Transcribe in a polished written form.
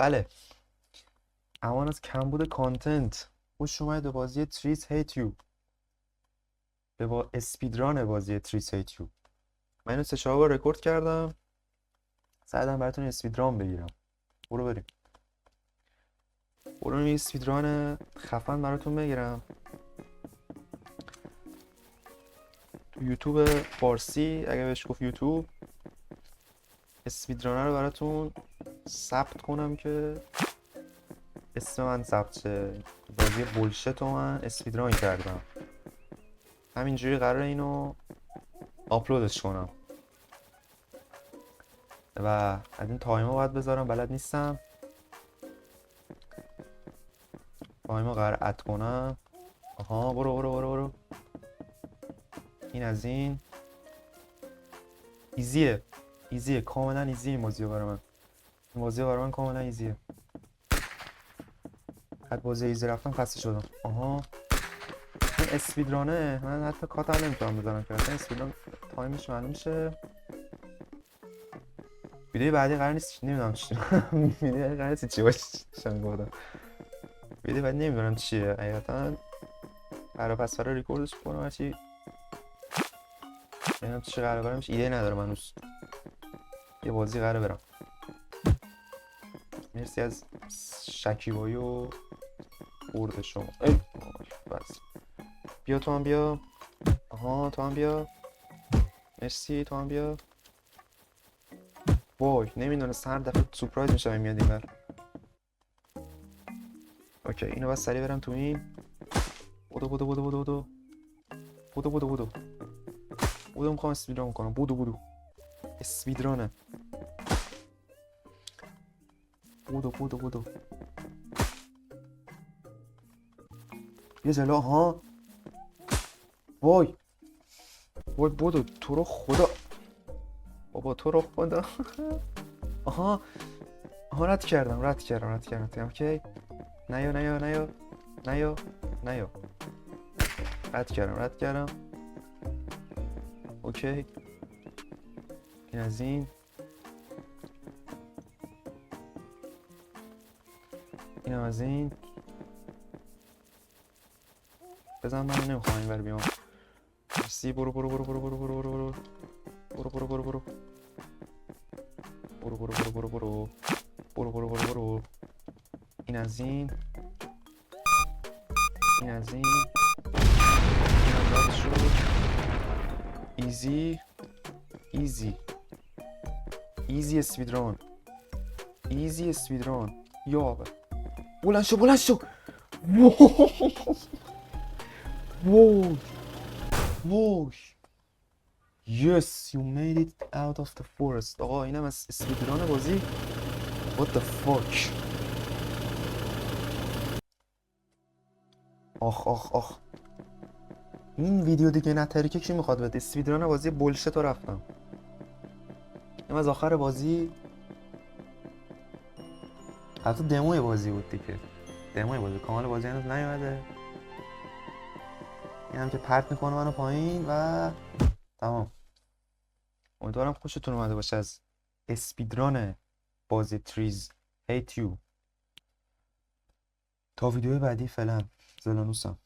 بله، امان از کمبود کانتنت. خوش اومد به بازی تریس هیت یو، به اسپیدران بازی تریس هیت یو. من اینو 3-4 بار رکورد کردم، سعی براتون اسپیدران بگیرم. برو بریم، برو یه اسپیدران خفن براتون بگیرم تو یوتیوب فارسی. اگه بهش گفت یوتیوب، اسپیدرانر رو براتون ثبت کنم که اسم من ثبت شه. بازی بولشت رو من اسپیدران کردم، همینجوری قراره اینو آپلودش کنم و از این تایمو باید بذارم. بلد نیستم تایمو قراره اد کنم. آها، برو برو برو برو. این از این ایزیه کاملا ایزیه. این بازی برای من کاملا ایزیه. حد بازی ایزی رفتم خسته شدم. آها، این اسپیدرانه من حتی کاتم نمیتونم بزنم که اصلا اسپیدران تایمش معلوم میشه. ویدیو بعدی قرار نیست، نمیدونم چی ویدیو بعدی قرار نیست چی باشه. گفتم ویدیو بعدی نمیدونم چیه حقیقتا. قرار پس فرا ریکوردش کنم هرچی نمیدونم چی قرار برم. ایده ندارم هنوز. یه بازی قراره برم. مرسی از شکیبایی و برد شما. بس بیا تو هم بیا. آها تو هم بیا. مرسی تو هم بیا. وای نمیدونست هر دفعه سورپرایز میشه میاد اینور. اوکی اینو بس سریع برم تو این. بودو بودو بودو بودو بودو بودو بودو بودو بودو میخوام اسپیدران کنم. بودو اسپیدرانه. بودو یه جلو. ها وای بودو تو رو خدا. بابا تو رو خدا. آها رد کردم. اوکی نیا رد کردم. اوکی این از این. اینم از این. بزن من نمیخوام این بر بیام. مرسی. برو این از این. اینم رد شد. ایزی اسپیدران. یا بلند شو. وای yes you made it out of the forest. آقا اینم از اسپیدران بازی. what the fuck. آخ این ویدیو دیگه نتریکه کی میخواد بده؟ اسپیدران بازی بولشت رو رفتم. این از آخر بازی حتی دموی بازی بود دیگه. کامل بازی هنوز نیومده. اینم که پرت میکنه منو پایین و تمام. امیدوارم خوشتون اومده باشه از اسپیدران بازی تریس هیت یو. تا ویدیو بعدی فعلا زلانوسم.